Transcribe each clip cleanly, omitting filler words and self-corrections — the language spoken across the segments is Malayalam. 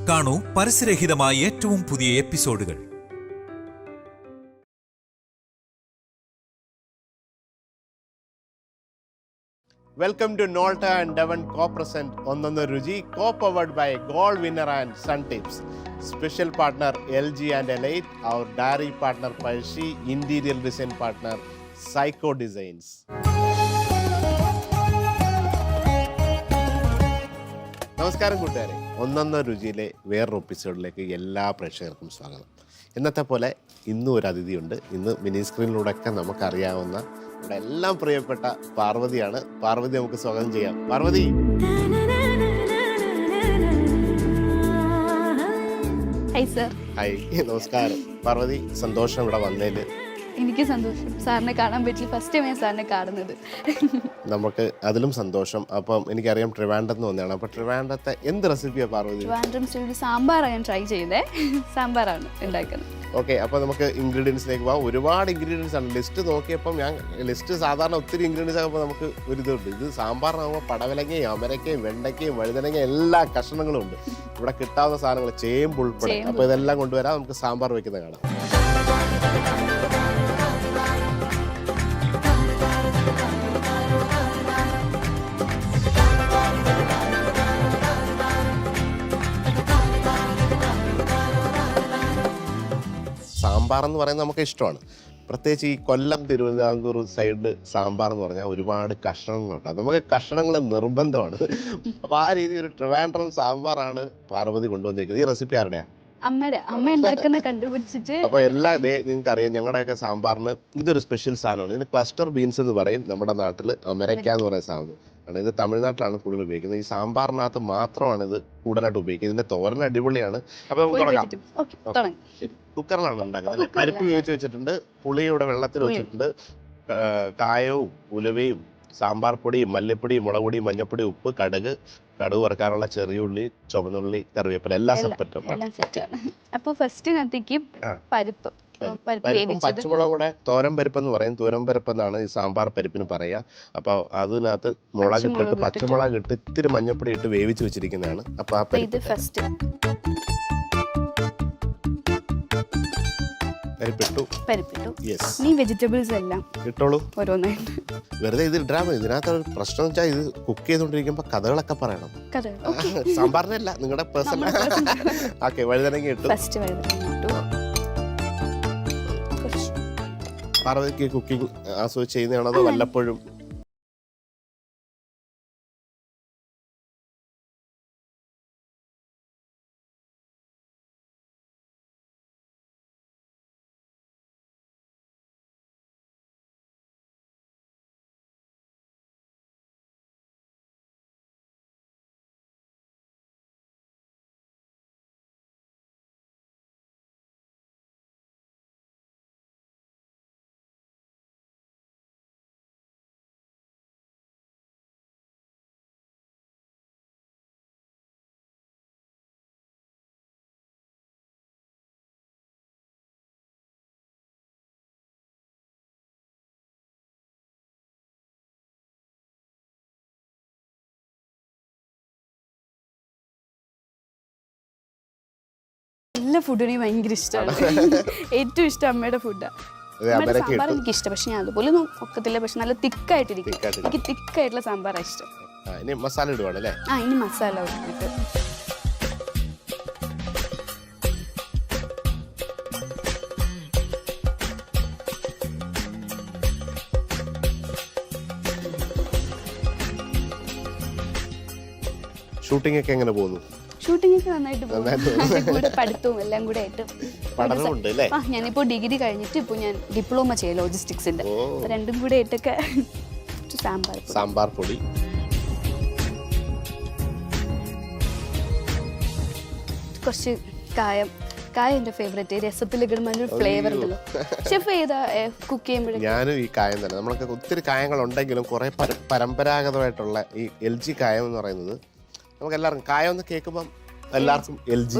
കാണൂ പരസ്യരഹിതമായ ഏറ്റവും പുതിയ എപ്പിസോഡുകൾ. Welcome to Nolta and Devon co-present Onnonu Ruchi, co-powered by Gold Winner and Sun Tips. Special partner LG and Elite, our dairy partner Parshi, interior design partner Psycho Designs. നമസ്കാരം കൂട്ടുകാരെ, ഒന്നൊന്നോ രുചിയിലെ വേറൊരു എപ്പിസോഡിലേക്ക് എല്ലാ പ്രേക്ഷകർക്കും സ്വാഗതം. ഇന്നത്തെ പോലെ ഇന്നും ഒരു അതിഥിയുണ്ട്. ഇന്ന് മിനി സ്ക്രീനിലൂടെയൊക്കെ നമുക്കറിയാവുന്ന നമ്മുടെ എല്ലാം പ്രിയപ്പെട്ട പാർവതിയാണ്. പാർവതി നമുക്ക് സ്വാഗതം ചെയ്യാം. പാർവതി, ഹായ്, നമസ്കാരം. പാർവതി, സന്തോഷം ഇവിടെ വന്നതിൽ. എനിക്ക് സന്തോഷം, സാറിനെ കാണാൻ പറ്റി. ഫസ്റ്റ് ടൈം ഞാൻ സാറിനെ കാണുന്നത്. നമുക്ക് അതിലും സന്തോഷം. അപ്പം എനിക്കറിയാം ട്രിവാൻഡ്രത്ത് വന്നതാണ്. അപ്പം ട്രിവാൻഡ്രത്തെ എന്ത് റെസിപ്പിയാണ് പാർവതി? ട്രിവാൻഡ്രം സ്റ്റൈലിൽ സാമ്പാറാണ് ഞാൻ ട്രൈ ചെയ്തേ. സാമ്പാറാണ് ഉണ്ടാക്കുന്നത്. ഓക്കെ, അപ്പോൾ നമുക്ക് ഇൻഗ്രീഡിയൻസിലേക്ക് പോകാം. ഒരുപാട് ഇൻഗ്രീഡിയൻസ് ആണ്. ലിസ്റ്റ് നോക്കിയപ്പം ഞാൻ ലിസ്റ്റ് സാധാരണ ഒത്തിരി ഇൻഗ്രീഡിയൻസ് ആകുമ്പോൾ നമുക്ക് ഒരു ഇതുണ്ട്. ഇത് സാമ്പാറിനാകുമ്പോൾ പടവലങ്ങയും അമരക്കയും വെണ്ടയ്ക്കയും വഴുതനങ്ങയും എല്ലാ കഷ്ണങ്ങളും ഉണ്ട്. ഇവിടെ കിട്ടാവുന്ന സാധനങ്ങൾ ചേമ്പ് ഉൾപ്പെടെ. അപ്പോൾ ഇതെല്ലാം കൊണ്ടുവരാം, നമുക്ക് സാമ്പാർ വയ്ക്കുന്നത് കാണാം. സാമ്പാർ എന്ന് പറയുന്നത് നമുക്ക് ഇഷ്ടമാണ്. പ്രത്യേകിച്ച് ഈ കൊല്ലം തിരുവിതാംകൂർ സൈഡ് സാമ്പാർ എന്ന് പറഞ്ഞാൽ ഒരുപാട് കഷ്ണങ്ങളുണ്ട്. അത് നമുക്ക് കഷ്ണങ്ങൾ നിർബന്ധമാണ്. അപ്പോൾ ആ രീതിയിൽ ഒരു ട്രിവാൻഡ്രം സാമ്പാറാണ് പാർവതി കൊണ്ടുവന്നിരിക്കുന്നത്. ഈ റെസിപ്പി ആരുടെയാണ്? അമ്മ ഉണ്ടാക്കുന്ന കണ്ടുപിടിച്ചിട്ട്. അപ്പോൾ എല്ലാ നിങ്ങൾക്ക് അറിയാം, ഞങ്ങളുടെയൊക്കെ സാമ്പാറിന് ഇതൊരു സ്പെഷ്യൽ സാധനമാണ്. ഇതിന് ക്ലസ്റ്റർ ബീൻസ് എന്ന് പറയും. നമ്മുടെ നാട്ടിൽ അമരക്ക എന്ന് പറയുന്ന സാധനം ആണ്. ഇത് തമിഴ്നാട്ടിലാണ് കൂടുതൽ ഉപയോഗിക്കുന്നത്. ഈ സാമ്പാറിനകത്ത് മാത്രമാണ് ഇത് കൂടുതലായിട്ട് ഉപയോഗിക്കുന്നത്. ഇതിന്റെ തോരൻ അടിപൊളിയാണ്. അപ്പോൾ നമുക്ക് തുടങ്ങാം. കുക്കറിലാണ് ഉണ്ടാക്കുന്നത്. പരിപ്പ് വേവിച്ച് വെച്ചിട്ടുണ്ട്, പുളിയുടെ വെള്ളത്തിൽ വെച്ചിട്ടുണ്ട്, കായവും ഉലുവയും സാമ്പാർ പൊടിയും മല്ലിപ്പൊടിയും മുളക് പൊടിയും മഞ്ഞപ്പൊടി, ഉപ്പ്, കടുക് വറുക്കാനുള്ള ചെറിയുള്ളി, ചുവന്നുള്ളി, കറിവേപ്പില എല്ലാം സെറ്റാണ്. അപ്പോൾ ഫസ്റ്റ് കത്തിക്ക് പരിപ്പും പച്ചമുളക് കൂടെ തോരൻ പരിപ്പ് എന്ന് പറയും. തോരൻ പരിപ്പ് എന്നാണ് ഈ സാമ്പാർ പരിപ്പിന് പറയുക. അപ്പോൾ അതിനകത്ത് മുളക് ഇട്ടിട്ട് പച്ചമുളക് ഇട്ട് ഇത്തിരി മഞ്ഞപ്പൊടി ഇട്ട് വേവിച്ച് വെച്ചിരിക്കുന്നതാണ്. അപ്പോൾ ആ പരിപ്പ് പരിപ്പിട്ടു. ഈ വെജിറ്റബിൾസ് എല്ലാം ഇട്ടോളൂ ഓരോന്നായിട്ട്. വെറുതെ ഇത് ഇടാൻ മതി. ഇതിനകത്ത് ഒരു പ്രശ്നം വെച്ചാൽ ഇത് കുക്ക് ചെയ്തോണ്ടിരിക്കുമ്പോ കഥകളൊക്കെ പറയണം. സാമ്പാറിനല്ല, നിങ്ങളുടെ പേഴ്സണൽ. ഓക്കെ, വഴുതനങ്ങ ഇട്ടു. പാർവതിക്ക് കുക്കിംഗ് ആസ്വദിച്ച് ചെയ്യുന്നതാണോ അതോ വല്ലപ്പോഴും? എല്ലാ ഫുഡിനും ഭയങ്കര ഇഷ്ടമാണ്. ഏറ്റവും ഇഷ്ടം അമ്മയുടെ ഫുഡാണ്. സാമ്പാർ എനിക്ക് ഇഷ്ടം, പക്ഷെ ഞാൻ അതുപോലെ ഒക്കത്തില്ല. പക്ഷെ നല്ല തിക്കായിട്ടിരിക്കും. എനിക്ക് തിക്കായിട്ടുള്ള സാമ്പാറാണ് ഇഷ്ടം. ഇനി മസാല ഇടുവാണല്ലേ? ഇനി മസാല ഇട്ടിട്ട് ഷൂട്ടിംഗ് ഒക്കെ എങ്ങനെ പോകുന്നു? ഷൂട്ടിംഗ് ഒക്കെ നന്നായിട്ട് പോകും. പഠിത്തവും എല്ലാം കൂടെ ആയിട്ട്. ഞാനിപ്പോ ഡിഗ്രി കഴിഞ്ഞിട്ട് ഇപ്പൊ ഞാൻ ഡിപ്ലോമ ചെയ്യാം ലോജിസ്റ്റിക്സിന്റെ. രണ്ടും കൂടെ ആയിട്ടൊക്കെ സാമ്പാർ പൊടി, കുറച്ച് കായം എന്റെ ഫേവറേറ്റ്. രസത്തിലേക്ക് ഇടുന്ന ഫ്ലേവർ ഉണ്ടല്ലോ. ഷെഫ് ഏതാ കുക്ക് ചെയ്യുമ്പോഴും? ഞാനും ഈ കായം തന്നെ. നമ്മളൊക്കെ ഒത്തിരി കായങ്ങൾ ഉണ്ടെങ്കിലും കുറെ പരമ്പരാഗതമായിട്ടുള്ള ഈ LG കായം എന്ന് പറയുന്നത് നമുക്ക് എല്ലാവർക്കും കായം എന്ന് കേൾക്കുമ്പം എല്ലാവർക്കും LG.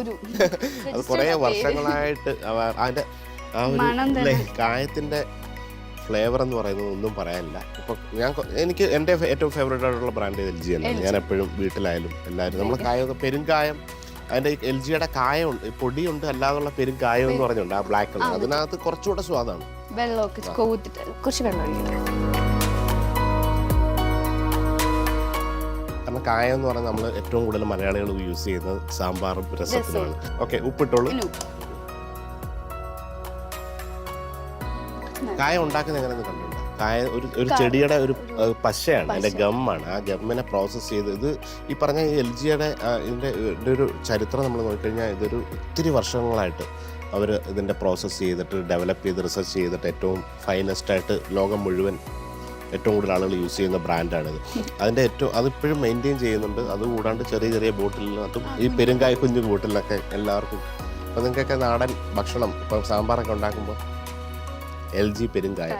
അത് കുറെ വർഷങ്ങളായിട്ട് അതിന്റെ ആ ഒരു കായത്തിന്റെ ഫ്ലേവർ എന്ന് പറയുന്നത് ഒന്നും പറയാനില്ല. ഇപ്പം എനിക്ക് എൻ്റെ ഏറ്റവും ഫേവറേറ്റ് ആയിട്ടുള്ള ബ്രാൻഡ് LG ആണ്. ഞാൻ എപ്പോഴും വീട്ടിലായാലും എല്ലാവരും നമ്മൾ കായമൊക്കെ പെരുങ്കായം അതിന്റെ LGയുടെ കായമുണ്ട്, പൊടിയുണ്ട്, അല്ലാതുള്ള പെരും കായം എന്ന് പറഞ്ഞുണ്ട്, ആ ബ്ലാക്ക് കളർ. അതിനകത്ത് കുറച്ചുകൂടെ സ്വാദാണ്. വെള്ളമൊക്കെ കോത്തിട്ട് കുറച്ച് വെള്ളം ഒഴിക്കണം. കാരണം കായം എന്ന് പറഞ്ഞാൽ നമ്മൾ ഏറ്റവും കൂടുതൽ മലയാളികൾ യൂസ് ചെയ്യുന്നത് സാമ്പാറും രസത്തിനാണ്. ഓക്കെ, ഉപ്പിട്ടോളൂ. കായം ഉണ്ടാക്കുന്നത് എങ്ങനെയെന്ന് കണ്ടുണ്ടോ? കായം ഒരു ചെടിയുടെ ഒരു പശയാണ്, അതിന്റെ ഗമ്മാണ്. ആ ഗമ്മിനെ പ്രോസസ്സ് ചെയ്ത് ഇത് ഈ പറഞ്ഞ LGയുടെ ഇതിന്റെ ഒരു ചരിത്രം നമ്മൾ നോക്കിക്കഴിഞ്ഞാൽ ഇതൊരു ഒത്തിരി വർഷങ്ങളായിട്ട് അവർ ഇതിന്റെ പ്രോസസ്സ് ചെയ്തിട്ട് ഡെവലപ്പ് ചെയ്ത് റിസർച്ച് ചെയ്തിട്ട് ഏറ്റവും ഫൈനസ്റ്റ് ആയിട്ട് ലോകം മുഴുവൻ ഏറ്റവും കൂടുതൽ ആളുകൾ യൂസ് ചെയ്യുന്ന ബ്രാൻഡാണിത്. അതിന്റെ അതിപ്പോഴും മെയിൻറ്റെയിൻ ചെയ്യുന്നുണ്ട്. അതുകൂടാണ്ട് ചെറിയ ചെറിയ ബോട്ടിലിനകത്തും ഈ പെരുങ്കായ കുഞ്ഞു ബോട്ടിലൊക്കെ എല്ലാവർക്കും. അപ്പം നിങ്ങൾക്കൊക്കെ നാടൻ ഭക്ഷണം ഇപ്പം സാമ്പാറൊക്കെ ഉണ്ടാക്കുമ്പോൾ LG പെരുങ്കായം.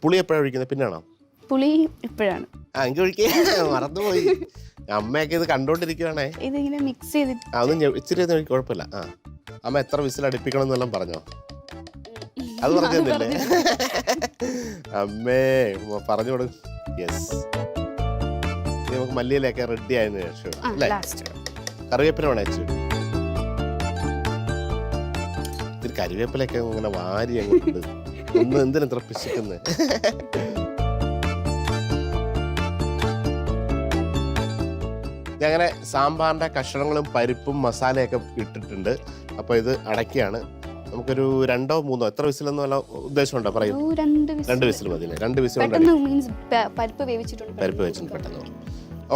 പുളി എപ്പോഴാണ് ഒഴിക്കുന്നത്? പിന്നാണോ? പുളി ഇപ്പോഴാണ്. എനിക്ക് ഒഴിക്കേ മറന്നുപോയി. അമ്മയൊക്കെ ഇത് കണ്ടോണ്ടിരിക്കുവാണേ. ഇതിങ്ങനെ മിക്സ് ചെയ്തിട്ട് അതൊന്നും ഇച്ചിരി എനിക്ക് കുഴപ്പമില്ല. അമ്മ എത്ര വിസിൽ അടുപ്പിക്കണം എന്നെല്ലാം പറഞ്ഞോ? അത് പറഞ്ഞു തന്നില്ലേ? അമ്മേ പറഞ്ഞു കൊടുക്കും. യെസ്, നമുക്ക് മല്ലിയിലൊക്കെ റെഡി ആയതിനു ശേഷം അല്ലേ? കറിവേപ്പില വേണം വെച്ചു. ഇത്തിരി കരിവേപ്പിലൊക്കെ ഇങ്ങനെ വാരി അങ്ങോട്ട് ഒന്ന് എന്തിനാ ഇത്ര പിശിക്കുന്നത്? അങ്ങനെ സാമ്പാറിന്റെ കഷ്ണങ്ങളും പരിപ്പും മസാലയൊക്കെ ഇട്ടിട്ടുണ്ട്. അപ്പോൾ ഇത് അടക്കിയാണ്. നമുക്കൊരു 2 3 എത്ര വിസിലെന്ന് വല്ല ഉദ്ദേശമുണ്ടോ? പറയൂ. 2 വിസിൽ മതി. 2 വിസിൽ പരിപ്പ് വേവിച്ചിട്ടുണ്ട്. പരിപ്പ് വെച്ചിട്ട് പെട്ടെന്ന്.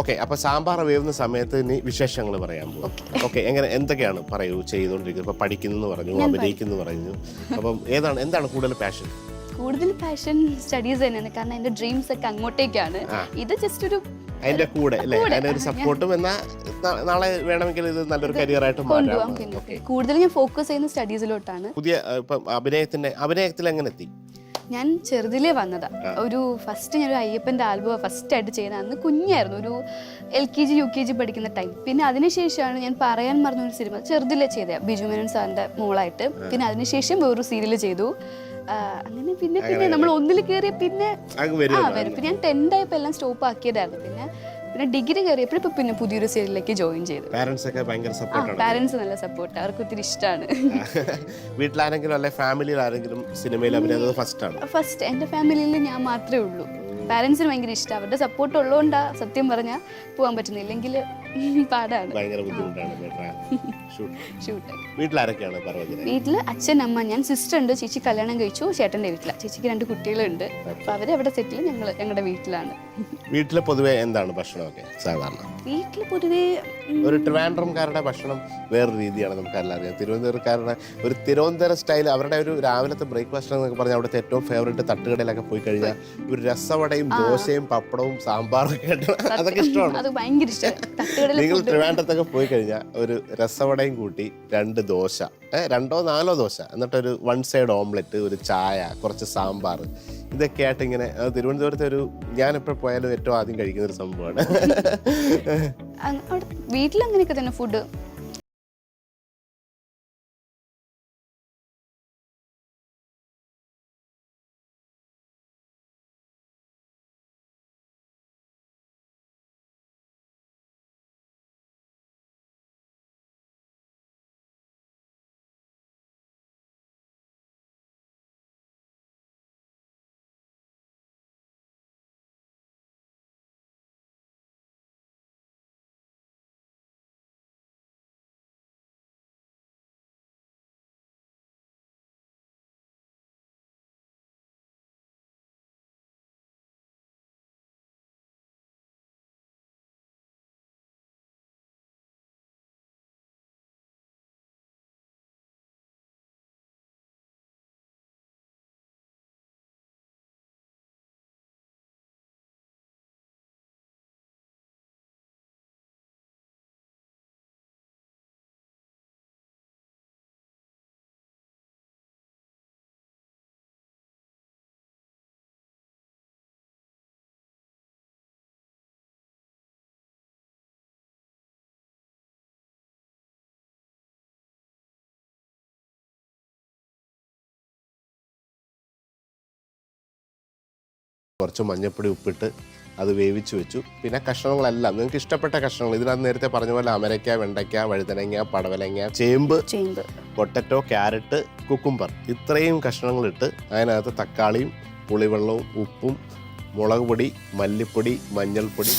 ഓക്കെ, അപ്പൊ സാമ്പാർ വേവുന്ന സമയത്ത് ഇനി വിശേഷങ്ങൾ പറയാൻ പോകും. ഓക്കെ, എന്തൊക്കെയാണ് പറയൂ ചെയ്തുകൊണ്ടിരിക്കുന്നത്? ഇപ്പൊ പഠിക്കുന്നു പറഞ്ഞു, അഭിനയിക്കുന്നു പറഞ്ഞു. അപ്പം എന്താണ് കൂടുതൽ പാഷൻ? കൂടുതൽ പാഷൻ സ്റ്റഡീസ് തന്നെയാണ്. കാരണം എന്റെ ഡ്രീംസ് ഒക്കെ അങ്ങോട്ടേക്കാണ്. ഇത് ജസ്റ്റ് ഒരു അതിന്റെ കൂടെ അല്ലേ, അതിന്റെ ഒരു സപ്പോർട്ടും. എന്നാൽ നാളെ വേണമെങ്കിൽ ഇത് നല്ലൊരു കരിയർ ആയിട്ട് മാറ്റാം. കൂടുതൽ ഞാൻ ഫോക്കസ് ചെയ്യുന്ന സ്റ്റഡീസിലോട്ടാണ്. പുതിയ ഇപ്പം അഭിനയത്തിൽ എങ്ങനെ എത്തി? ഞാൻ ചെറുതിലേ വന്നതാ. ഫസ്റ്റ് ഞാനൊരു അയ്യപ്പൻ്റെ ആൽബം ഫസ്റ്റ് ആയിട്ട് ചെയ്യുന്നത്. അന്ന് കുഞ്ഞായിരുന്നു, ഒരു LKG UKG പഠിക്കുന്ന ടൈം. പിന്നെ അതിനുശേഷമാണ് ഞാൻ പറയാൻ മറന്നൊരു സിനിമ ചെറുതിലേ ചെയ്ത ബിജു മേനോൻ സാറിന്റെ മോളായിട്ട്. പിന്നെ അതിനുശേഷം വേറൊരു സീരിയൽ ചെയ്തു. അങ്ങനെ പിന്നെ നമ്മൾ ഒന്നിൽ കയറിയ പിന്നെ വരും. പിന്നെ ഞാൻ 10th ആയപ്പോൾ എല്ലാം സ്റ്റോപ്പ് ആക്കിയതായിരുന്നു. പിന്നെ ഡിഗ്രി കയറിയപ്പോൾ ഇപ്പൊ പിന്നെ പുതിയൊരു സീരിയലിലേക്ക് ജോയിൻ ചെയ്തു. പാരന്റ്സ് നല്ല സപ്പോർട്ട്, അവർക്ക് ഒത്തിരി ഇഷ്ടമാണ്. വീട്ടിലാരെങ്കിലും അല്ലെ ഫാമിലിയിൽ ആരെങ്കിലും സിനിമയിൽ അഭിനയിച്ചത് ഫസ്റ്റ്? എന്റെ ഫാമിലിയിൽ ഞാൻ മാത്രമേ ഉള്ളൂ. പാരന്റ്സിന് ഭയങ്കര ഇഷ്ടം. അവരുടെ സപ്പോർട്ട് ഉള്ളതുകൊണ്ടാ സത്യം പറഞ്ഞാൽ പോകാൻ പറ്റുന്നില്ല, ഇല്ലെങ്കിൽ പാടാണ്. വീട്ടില് അച്ഛൻ, അമ്മ, ഞാൻ സിസ്റ്റർ ഉണ്ട്. ചേച്ചി കല്യാണം കഴിച്ചു, ചേട്ടന്റെ വീട്ടിലാണ്. ചേച്ചിക്ക് 2 കുട്ടികളുണ്ട്. അപ്പൊ അവരവിടെ സെറ്റിൽ, ഞങ്ങളുടെ വീട്ടിലാണ്. വീട്ടില് പൊതുവെ എന്താണ് ഭക്ഷണമൊക്കെ സാധാരണ? വീട്ടില് പൊതുവേ ഒരു ട്രിവാൻഡ്രംകാരുടെ ഭക്ഷണം വേറൊരു രീതിയാണ്. നമുക്ക് എല്ലാം അറിയാം. തിരുവനന്തപുരക്കാരുടെ ഒരു തിരുവനന്തപുരം സ്റ്റൈൽ, അവരുടെ ഒരു രാവിലത്തെ ബ്രേക്ക്ഫാസ്റ്റ് എന്നൊക്കെ പറഞ്ഞാൽ അവിടുത്തെ ഏറ്റവും ഫേവറേറ്റ് തട്ടുകടയിലൊക്കെ പോയി കഴിഞ്ഞാൽ ഒരു രസവടയും ദോശയും പപ്പടവും സാമ്പാറും ഒക്കെ അതൊക്കെ ഇഷ്ടമാണ്. നിങ്ങൾ ട്രിവാൻഡ്രത്തൊക്കെ പോയി കഴിഞ്ഞാൽ ഒരു രസവടയും കൂട്ടി 2 ദോശ, 2 4 ദോശ, എന്നിട്ടൊരു 1 സൈഡ് ഓംലെറ്റ്, ഒരു ചായ, കുറച്ച് സാമ്പാർ, ഇതൊക്കെ ആയിട്ട് ഇങ്ങനെ തിരുവനന്തപുരത്തെ ഞാനെപ്പോൾ പോയാലും ഏറ്റവും ആദ്യം കഴിക്കുന്ന ഒരു സംഭവമാണ്. വീട്ടിൽ അങ്ങനെയൊക്കെ തന്നെ ഫുഡ്. കുറച്ച് മഞ്ഞപ്പൊടി ഉപ്പിട്ട് അത് വേവിച്ച് വെച്ചു. പിന്നെ കഷ്ണങ്ങളെല്ലാം നിങ്ങൾക്ക് ഇഷ്ടപ്പെട്ട കഷ്ണങ്ങൾ, ഇതിനകത്ത് നേരത്തെ പറഞ്ഞ പോലെ അമരയ്ക്ക, വെണ്ടയ്ക്ക, വഴുതനങ്ങ, പടവലങ്ങ, ചേമ്പ്, പൊട്ടറ്റോ, ക്യാരറ്റ്, കുക്കുംബർ, ഇത്രയും കഷ്ണങ്ങളിട്ട് അതിനകത്ത് തക്കാളിയും പുളിവെള്ളവും ഉപ്പും മുളക് പൊടി, മല്ലിപ്പൊടി, മഞ്ഞൾപ്പൊടി,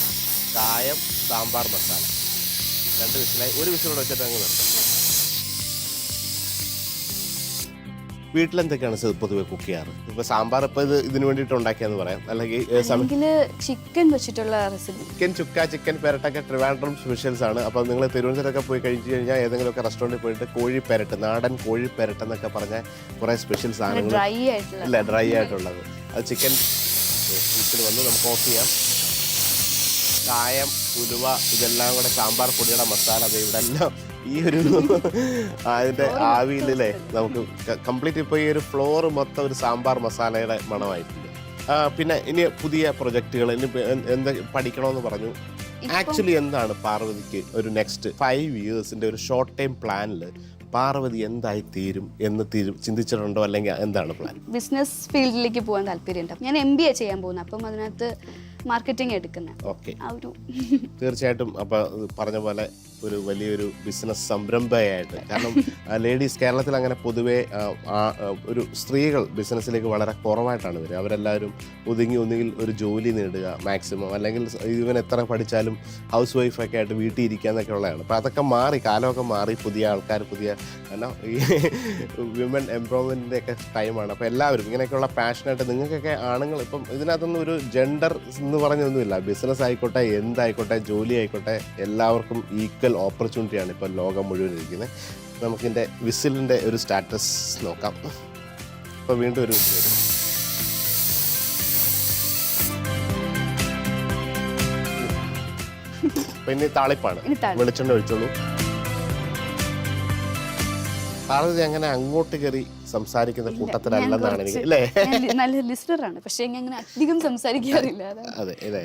കായം, സാമ്പാർ മസാല 2 വിസിലായി. 1 വിസിലോട് വെച്ചിട്ട് അങ്ങ് നിർത്താം. വീട്ടിലെന്തൊക്കെയാണ് പൊതുവെ കുക്ക് ചെയ്യാറ്? ഇപ്പൊ സാമ്പാർ ഇപ്പൊ ഇതിന് വേണ്ടിയിട്ട് ഉണ്ടാക്കിയെന്ന് പറയാം, അല്ലെങ്കിൽ ചിക്കൻ വെച്ചിട്ടുള്ള റെസിപ്പി. ചിക്കൻ ചുക്ക, ചിക്കൻ പെരട്ടൊക്കെ ട്രിവാൻഡ്രം സ്പെഷ്യൽസ് ആണ്. അപ്പോൾ നിങ്ങൾ തിരുവനന്തപുരത്തൊക്കെ പോയി കഴിച്ചു കഴിഞ്ഞാൽ ഏതെങ്കിലുമൊക്കെ റെസ്റ്റോറൻറ്റിൽ പോയിട്ട് കോഴി പെരട്ട്, നാടൻ കോഴി പെരട്ട് എന്നൊക്കെ പറഞ്ഞ കുറേ സ്പെഷ്യൽ സാധനങ്ങൾ ഡ്രൈ ആയിട്ടുള്ളത്. അത് ചിക്കൻ വന്ന് നമുക്ക് ഓഫ് ചെയ്യാം. കായം, ഉലുവ, ഇതെല്ലാം കൂടെ സാമ്പാർ പൊടിയുടെ മസാല അത് ഇവിടെ എല്ലാം ഈ ഒരു അതിൻ്റെ ആവിയിലല്ലേ നമുക്ക് കംപ്ലീറ്റ് ഇപ്പോൾ ഈ ഒരു ഫ്ലോർ മൊത്തം ഒരു സാമ്പാർ മസാലയുടെ മണമായിട്ടുണ്ട്. പിന്നെ ഇനി പുതിയ പ്രൊജക്റ്റുകൾ ഇനി എന്താ പഠിക്കണമെന്ന് പറഞ്ഞു. ആക്ച്വലി എന്താണ് പാർവതിക്ക് ഒരു നെക്സ്റ്റ് 5 ഇയേഴ്സിൻ്റെ ഒരു ഷോർട്ട് ടൈം പ്ലാനിൽ പാർവതി എന്തായി തീരും എന്ന് ചിന്തിച്ചിട്ടുണ്ടോ, അല്ലെങ്കിൽ എന്താണ് പ്ലാൻ? ബിസിനസ് ഫീൽഡിലേക്ക് പോകാൻ താല്പര്യമുണ്ട്. ഞാൻ MBA ചെയ്യാൻ പോകുന്നത്, അപ്പം അതിനകത്ത് മാർക്കറ്റിംഗ് എടുക്കുന്നത്. ഓക്കെ, തീർച്ചയായിട്ടും. അപ്പോൾ പറഞ്ഞ പോലെ ഒരു വലിയൊരു ബിസിനസ് സംരംഭയായിട്ട്, കാരണം ലേഡീസ് കേരളത്തിൽ അങ്ങനെ പൊതുവേ ഒരു സ്ത്രീകൾ ബിസിനസ്സിലേക്ക് വളരെ കുറവായിട്ടാണ് വരിക. അവരെല്ലാവരും ഒന്നുകിൽ ഒരു ജോലി നേടുക മാക്സിമം, അല്ലെങ്കിൽ ഇവൻ എത്ര പഠിച്ചാലും ഹൗസ് വൈഫൊക്കെ ആയിട്ട് വീട്ടിൽ ഇരിക്കുക എന്നൊക്കെ ഉള്ളതാണ്. അപ്പോൾ അതൊക്കെ മാറി, കാലമൊക്കെ മാറി, പുതിയ ആൾക്കാർ, പുതിയ ഈ വിമൻ എംപവർമെൻറ്റിൻ്റെ ഒക്കെ ടൈമാണ്. അപ്പോൾ എല്ലാവരും ഇങ്ങനെയൊക്കെയുള്ള പാഷനായിട്ട്, നിങ്ങൾക്കൊക്കെ ആണുങ്ങൾ ഇപ്പം ഇതിനകത്തൊന്നും ഒരു ജെൻഡർ എന്ന് പറഞ്ഞൊന്നുമില്ല. ബിസിനസ് ആയിക്കോട്ടെ, എന്തായിക്കോട്ടെ, ജോലി ആയിക്കോട്ടെ, എല്ലാവർക്കും ഈക്വൽ ഓപ്പർച്യൂണിറ്റിയാണ് ഇപ്പോൾ ലോകം മുഴുവൻ ഇരിക്കുന്നത്. നമുക്കിൻ്റെ വിസിലിൻ്റെ ഒരു സ്റ്റാറ്റസ് നോക്കാം. ഇപ്പോൾ വീണ്ടും ഒരു വരും. പിന്നെ താളിപ്പാണ്, വെളിച്ചെണ്ണ ഒഴിച്ചോളൂ. പാർവതി അങ്ങനെ അങ്ങോട്ട് കയറി സംസാരിക്കുന്ന കൂട്ടത്തിലല്ലെന്നാണ് എനിക്ക്, അല്ലേ? നല്ല ലിസ്റ്ററാണ്, പക്ഷേ അങ്ങനെ അധികം സംസാരിക്കാറില്ല. അതെ അതെ,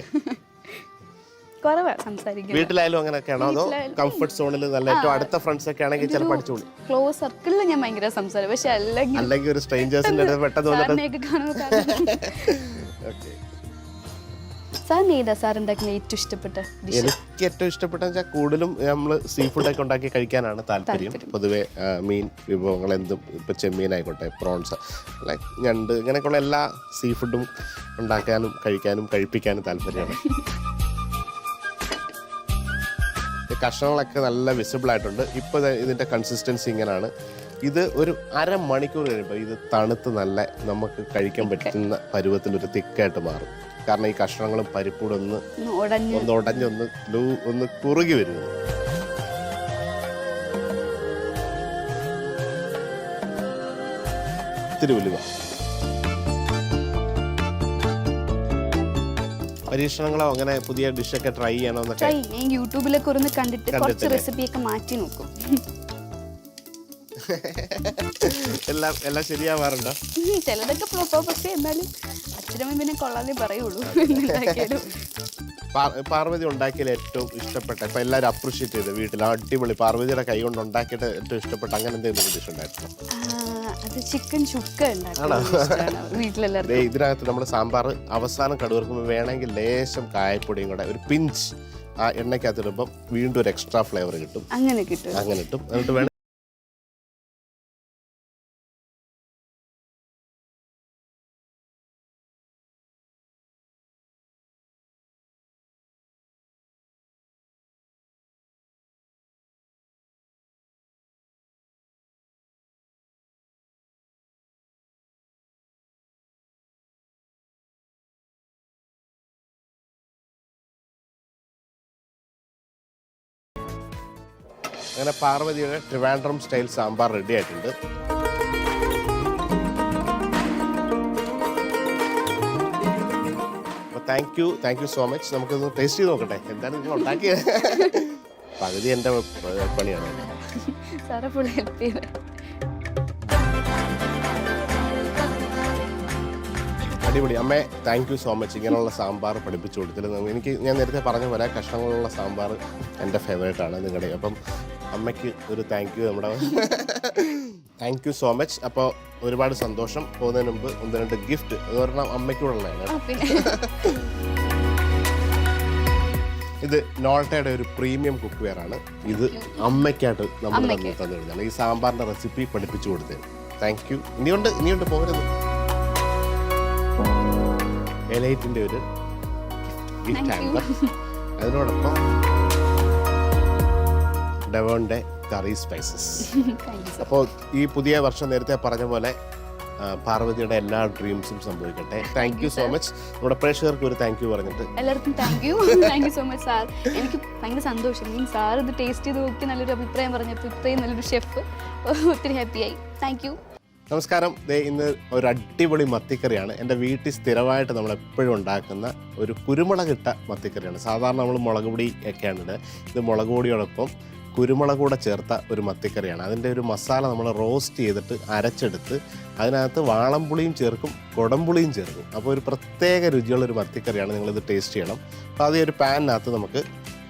വീട്ടിലായാലും അങ്ങനെയൊക്കെയാണോ, അതോ കംഫർട്ട് സോണിൽ നല്ല ഏറ്റവും അടുത്ത ഫ്രണ്ട്സ് ഒക്കെ ആണെങ്കിൽ ചിലപ്പോൾ പഠിച്ചോളൂ? ക്ലോസ് സർക്കിളിൽ ഞാൻ ഭയങ്കര സംസാരം, പക്ഷെ അല്ലെങ്കിൽ ഒരു സ്ട്രേഞ്ചേഴ്സിന്റെ അടുത്ത് പെട്ടെന്ന് എനിക്ക് ഏറ്റവും ഇഷ്ടപ്പെട്ട വെച്ചാൽ കൂടുതലും നമ്മൾ സീ ഫുഡൊക്കെ ഉണ്ടാക്കി കഴിക്കാനാണ് താല്പര്യം. പൊതുവെ മീൻ വിഭവങ്ങൾ എന്തും, ഇപ്പം ചെമ്മീനായിക്കോട്ടെ, പ്രോൺസ്, ലൈക്ക് ഞണ്ട്, ഇങ്ങനെയൊക്കെയുള്ള എല്ലാ സീ ഫുഡും ഉണ്ടാക്കാനും കഴിക്കാനും കഴിപ്പിക്കാനും താല്പര്യമാണ്. കഷ്ണങ്ങളൊക്കെ നല്ല വിസിബിൾ ആയിട്ടുണ്ട്. ഇപ്പോൾ ഇതിൻ്റെ കൺസിസ്റ്റൻസി ഇങ്ങനെയാണ്. ഇത് ഒരു അരമണിക്കൂർ കഴിയുമ്പോൾ ഇത് തണുത്ത് നല്ല നമുക്ക് കഴിക്കാൻ പറ്റുന്ന പരുവത്തിലൊരു തിക്കായിട്ട് മാറും. കാരണം ഈ കഷ്ണങ്ങളും പരിപ്പൂടെ ഒന്ന് ഉടഞ്ഞൊന്ന് കുറുകി വരുന്നു. ഇത്തിരി ഉലുവ. പരീക്ഷണങ്ങളോ അങ്ങനെ പുതിയ ഡിഷൊക്കെ ട്രൈ ചെയ്യണമെന്നൊക്കെ യൂട്യൂബിലൊക്കെ ഒന്ന് കണ്ടിട്ട് കുറച്ച് റെസിപ്പിയൊക്കെ മാറ്റി നോക്കും. എല്ലാം ശരിയാവാറുണ്ടോ? ചിലതൊക്കെ ഫ്ലോപ്പ്, പക്ഷേ എന്നാലും അച്ഛനമ്മ പിന്നെ കൊള്ളാതെ പറയുള്ളൂ. പാർവതി ഉണ്ടാക്കിയാൽ ഏറ്റവും ഇഷ്ടപ്പെട്ട, ഇപ്പൊ എല്ലാവരും അപ്രീഷിയേറ്റ് ചെയ്ത് വീട്ടിൽ അടിപൊളി പാർവതിയുടെ കൈ കൊണ്ട് ഉണ്ടാക്കിയിട്ട് ഏറ്റവും ഇഷ്ടപ്പെട്ട അങ്ങനെ എന്തെങ്കിലും ഡിഷ് ഉണ്ടായിരുന്നു? അത് ചിക്കൻ ചുക്ക വീട്ടിലെല്ലാവരും. ഇതിനകത്ത് നമ്മൾ സാമ്പാർ അവസാനം കടുവറുക്കുമ്പോൾ വേണമെങ്കിൽ ലേശം കായപ്പൊടിയും കൂടെ ഒരു പിഞ്ച് ആ എണ്ണയ്ക്കകത്ത് ഇടുമ്പം വീണ്ടും ഒരു എക്സ്ട്രാ ഫ്ലേവർ കിട്ടും. അങ്ങനെ കിട്ടും. എന്നിട്ട് വേണം അങ്ങനെ പാർവതിയുടെ ട്രിവാൻഡ്രം സ്റ്റൈൽ സാമ്പാർ റെഡി ആയിട്ടുണ്ട്. അപ്പോൾ താങ്ക് യു സോ മച്ച്. നമുക്കൊന്ന് ടേസ്റ്റ് ചെയ്ത് നോക്കട്ടെ എന്താണ് നിങ്ങൾ ഉണ്ടാക്കിയത്. പകുതി എൻ്റെ പണിയാണ്. അടിപൊളി അമ്മേ, താങ്ക് യു സോ മച്ച്. ഇങ്ങനെയുള്ള സാമ്പാർ പഠിപ്പിച്ചു കൊടുത്തില്ല. ഞാൻ നേരത്തെ പറഞ്ഞ പോലെ കഷ്ണങ്ങളുള്ള സാമ്പാർ എൻ്റെ ഫേവറേറ്റ് ആണ് നിങ്ങളുടെ. അപ്പം അമ്മയ്ക്ക് ഒരു thank you. Thank you so much. അപ്പോൾ ഒരുപാട് സന്തോഷം. പോകുന്നതിന് മുമ്പ് 1-2 ഗിഫ്റ്റ് അത് പറഞ്ഞാൽ അമ്മയ്ക്കൂടുള്ളതാണ്. ഇത് നോൾട്ടയുടെ ഒരു പ്രീമിയം കുക്ക് വെയർ ആണ്. ഇത് അമ്മയ്ക്കായിട്ട് നമ്മൾ തന്നിരുന്നതാണ്. ഈ സാമ്പാറിന്റെ റെസിപ്പി പഠിപ്പിച്ചു കൊടുത്തത്. Thank you. ഇനിയുണ്ട് പോകരുത്. എലൈറ്റിന്റെ ഒരു ഗിഫ്റ്റ് ഹാമ്പർ, അതിനോടൊപ്പം ഡെവോന്റെ കറി സ്പൈസസ്. അപ്പോൾ ഈ പുതിയ വർഷം നേരത്തെ പറഞ്ഞ പോലെ പാർവതിയുടെ എല്ലാ ഡ്രീംസും സംഭവിക്കട്ടെ. Thank you so much. നമ്മുടെ പ്രേക്ഷകർക്ക് ഒരു താങ്ക് യു പറഞ്ഞിട്ട്. എല്ലാവർക്കും thank you so much sir. എനിക്ക് ഭയങ്കര സന്തോഷം. സാർ ഇത് ടേസ്റ്റ് ചെയ്ത് നോക്കി നല്ലൊരു അഭിപ്രായം പറഞ്ഞപ്പോൾ ഇത്രയും നല്ലൊരു ഷെഫ്, ഒത്തിരി ഹാപ്പിയായി. Thank you. നമസ്കാരം. ഇന്ന് ഒരു അടിപൊളി മത്തിക്കറിയാണ്. എൻ്റെ വീട്ടിൽ സ്ഥിരമായിട്ട് നമ്മൾ എപ്പോഴും ഉണ്ടാക്കുന്ന ഒരു കുരുമുളകിട്ട മത്തിക്കറിയാണ്. സാധാരണ നമ്മൾ മുളക് പൊടി ഒക്കെയാണ് ഇടുക. ഇത് മുളക് പൊടിയോടൊപ്പം കുരുമുളക് കൂടെ ചേർത്ത ഒരു മത്തിക്കറിയാണ്. അതിൻ്റെ ഒരു മസാല നമ്മൾ റോസ്റ്റ് ചെയ്തിട്ട് അരച്ചെടുത്ത് അതിനകത്ത് വാളംപുളിയും ചേർക്കും, കുടംപുളിയും ചേർക്കും. അപ്പോൾ ഒരു പ്രത്യേക രുചിയുള്ളൊരു മത്തിക്കറിയാണ്. നിങ്ങളിത് ടേസ്റ്റ് ചെയ്യണം. അപ്പോൾ ആദ്യം ഒരു പാനിനകത്ത് നമുക്ക്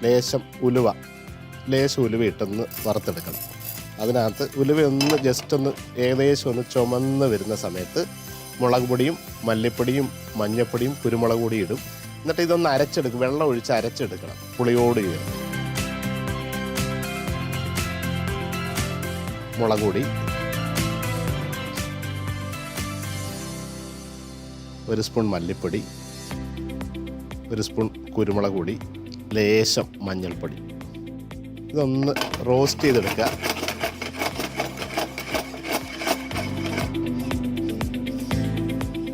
ലേശം ഉലുവ ഇട്ടൊന്ന് വറുത്തെടുക്കണം. അതിനകത്ത് ഉലുവ ജസ്റ്റ് ഒന്ന് ഏകദേശം ഒന്ന് ചുമന്ന് വരുന്ന സമയത്ത് മുളക് പൊടിയും മല്ലിപ്പൊടിയും മഞ്ഞൾപ്പൊടിയും കുരുമുളക് പൊടിയും ഇടും. എന്നിട്ട് ഇതൊന്ന് അരച്ചെടുക്കും. വെള്ളം ഒഴിച്ച് അരച്ചെടുക്കണം പുളിയോട് ചേർത്ത്. മുളക് പൊടി, ഒരു സ്പൂൺ മല്ലിപ്പൊടി, ഒരു സ്പൂൺ കുരുമുളക് പൊടി, ലേശം മഞ്ഞൾപ്പൊടി. ഇതൊന്ന് റോസ്റ്റ് ചെയ്തെടുക്കുക.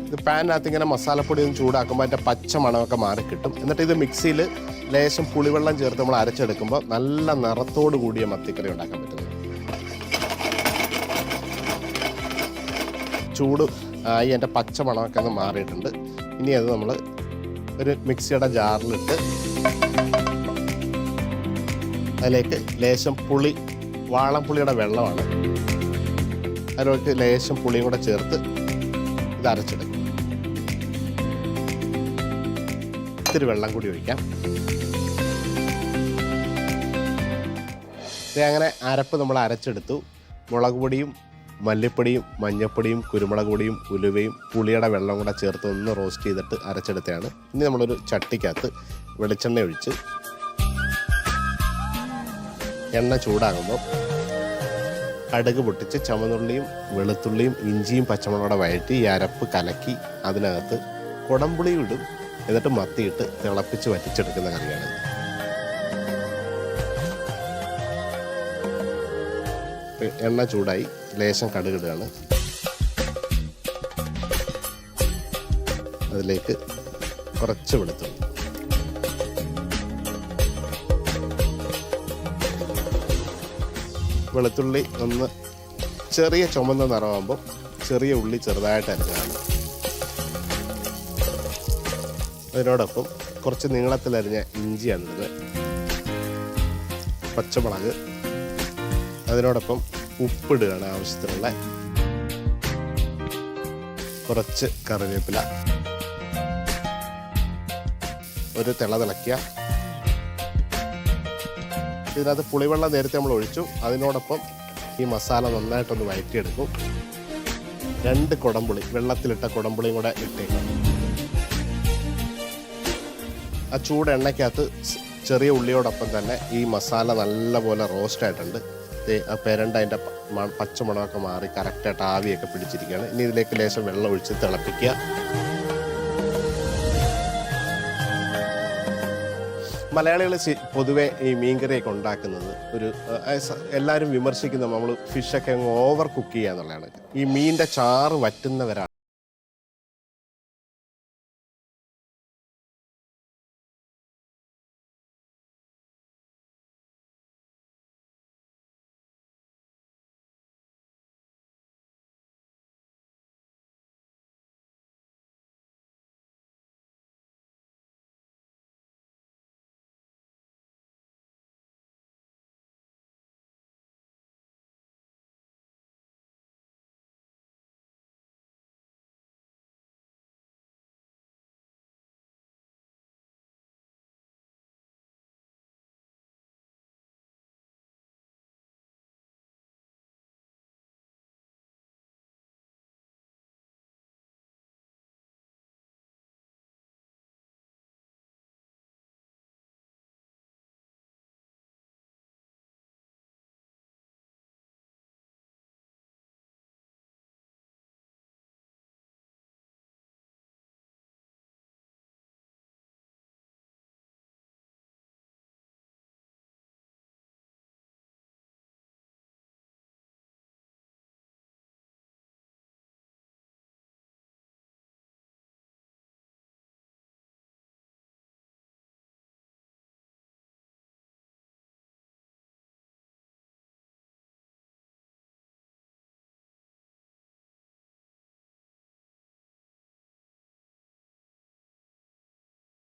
ഇത് പാനിനകത്ത് ഇങ്ങനെ മസാലപ്പൊടി ഒന്ന് ചൂടാക്കുമ്പോൾ അതിൻ്റെ പച്ച മണമൊക്കെ മാറി കിട്ടും. എന്നിട്ട് ഇത് മിക്സിയിൽ ലേശം പുളിവെള്ളം ചേർത്ത് നമ്മൾ അരച്ചെടുക്കുമ്പോൾ നല്ല നിറത്തോടു കൂടിയ മത്തിക്കറി ഉണ്ടാക്കാൻ പറ്റുന്നത്. ചൂട് ആയി എൻ്റെ പച്ച മണമൊക്കെ ഒന്ന് മാറിയിട്ടുണ്ട്. ഇനി അത് നമ്മൾ ഒരു മിക്സിയുടെ ജാറിലിട്ട് അതിലേക്ക് ലേശം വാളംപുളിയുടെ വെള്ളമാണ്, അതിലേക്ക് ലേശം പുളിയും കൂടെ ചേർത്ത് ഇത് അരച്ചെടുക്കും. ഇത്തിരി വെള്ളം കൂടി ഒഴിക്കാം. അങ്ങനെ അരപ്പ് നമ്മൾ അരച്ചെടുത്തു. മുളക് പൊടിയും മല്ലിപ്പൊടിയും മഞ്ഞൾപ്പൊടിയും കുരുമുളക് പൊടിയും ഉലുവയും പുളിയുടെ വെള്ളം കൂടെ ചേർത്ത് ഒന്ന് റോസ്റ്റ് ചെയ്തിട്ട് അരച്ചെടുത്തതാണ്. ഇനി നമ്മളൊരു ചട്ടിക്കകത്ത് വെളിച്ചെണ്ണ ഒഴിച്ച് എണ്ണ ചൂടാകുമ്പോൾ കടുക് പൊട്ടിച്ച് ചുവന്നുള്ളിയും വെളുത്തുള്ളിയും ഇഞ്ചിയും പച്ചമുളകും വഴറ്റി ഈ അരപ്പ് കലക്കി അതിനകത്ത് കുടംപുളിയും ഇടും. എന്നിട്ട് മത്തിയിട്ട് തിളപ്പിച്ച് വറ്റിച്ചെടുക്കുന്ന കറിയാണ്. എണ്ണ ചൂടായി ലേശം കടുകിടുകയാണ്. അതിലേക്ക് കുറച്ച് വെളുത്തുള്ളി, വെളുത്തുള്ളി ഒന്ന് ചെറിയ ചുമന്ന നിറമാകുമ്പോൾ ചെറിയ ഉള്ളി ചെറുതായിട്ട് അരിഞ്ഞതാണ്. അതിനോടൊപ്പം കുറച്ച് നീളത്തിലരിഞ്ഞ ഇഞ്ചിയാണ് ഇടുന്നത്, പച്ചമുളക്, അതിനോടൊപ്പം ഉപ്പിടുകയാണ് ആവശ്യത്തിനുള്ള, കുറച്ച് കറിവേപ്പില, ഒരു തിളക്കുക. ഇതിനകത്ത് പുളിവെള്ളം നേരത്തെ നമ്മൾ ഒഴിച്ചു. അതിനോടൊപ്പം ഈ മസാല നന്നായിട്ടൊന്ന് വഴറ്റിയെടുക്കും. 2 കുടംപുളി, വെള്ളത്തിലിട്ട കുടംപുളിയും കൂടെ ഇട്ടേക്കും. ആ ചൂട് എണ്ണയ്ക്കകത്ത് ചെറിയ ഉള്ളിയോടൊപ്പം തന്നെ ഈ മസാല നല്ലപോലെ റോസ്റ്റ് ആയിട്ടുണ്ട്. ആ പെരണ്ട അതിൻ്റെ പച്ചമുളകൊക്കെ മാറി കറക്റ്റായിട്ട് ആവിയൊക്കെ പിടിച്ചിരിക്കുകയാണ്. ഇനി ഇതിലേക്ക് ലേശം വെള്ളം ഒഴിച്ച് തിളപ്പിക്കുക. മലയാളികൾ പൊതുവെ ഈ മീൻകറിയൊക്കെ ഉണ്ടാക്കുന്നത് എല്ലാവരും വിമർശിക്കുന്ന നമ്മൾ ഫിഷൊക്കെ അങ്ങ് ഓവർ കുക്ക് ചെയ്യുക എന്നുള്ളതാണ്. ഈ മീനിൻ്റെ ചാറ് വറ്റുന്നവരാണ്.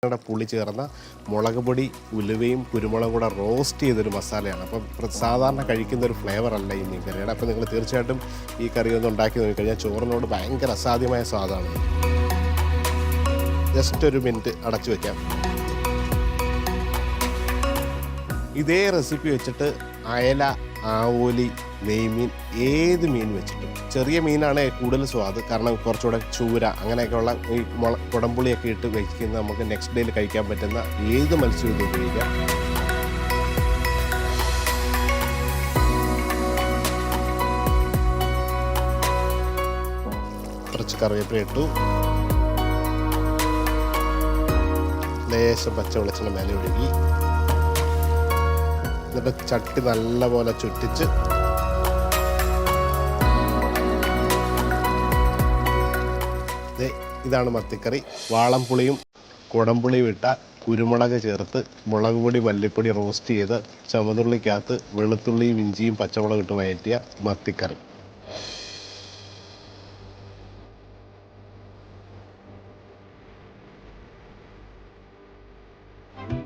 പുളി ചേർന്ന മുളക് പൊടി, ഉലുവയും കുരുമുളകും കൂടെ റോസ്റ്റ് ചെയ്തൊരു മസാലയാണ്. അപ്പം സാധാരണ കഴിക്കുന്ന ഒരു ഫ്ലേവർ അല്ല ഈ മീൻ കറിയുടെ. അപ്പോൾ നിങ്ങൾ തീർച്ചയായിട്ടും ഈ കറി ഒന്ന് ഉണ്ടാക്കി നോക്കിക്കഴിഞ്ഞാൽ ചോറിനോട് ഭയങ്കര അസാധ്യമായ സ്വാദാണ്. ജസ്റ്റ് ഒരു മിനിറ്റ് അടച്ചു വയ്ക്കാം. ഇതേ റെസിപ്പി വെച്ചിട്ട് അയല, ആവോലി, നെയ്മീൻ, ഏത് മീൻ വെച്ചിട്ടും, ചെറിയ മീനാണ് കൂടുതൽ സ്വാദ്, കാരണം കുറച്ചുകൂടെ ചൂര അങ്ങനെയൊക്കെയുള്ള ഈ കുടംപുളിയൊക്കെ ഇട്ട് വയ്ക്കുന്ന നമുക്ക് നെക്സ്റ്റ് ഡേയിൽ കഴിക്കാൻ പറ്റുന്ന ഏത് മത്സ്യവും ഇത് ഉപയോഗിക്കാം. കുറച്ച് കറിവേപ്പില ഇട്ടു, ലേശം പച്ച വെളിച്ചെണ്ണ മേലെ ഒഴുകി, എന്നിട്ട് ചട്ടി നല്ലപോലെ ചുറ്റിച്ച് ഇതാണ് മത്തിക്കറി. വാളംപുളിയും കുടംപുളിയും ഇട്ട കുരുമുളക് ചേർത്ത് മുളക് പൊടി, മല്ലിപ്പൊടി റോസ്റ്റ് ചെയ്ത് ചുവന്നുള്ളിക്കകത്ത് വെളുത്തുള്ളിയും ഇഞ്ചിയും പച്ചമുളക് ഇട്ട് വഴറ്റിയ മത്തിക്കറി.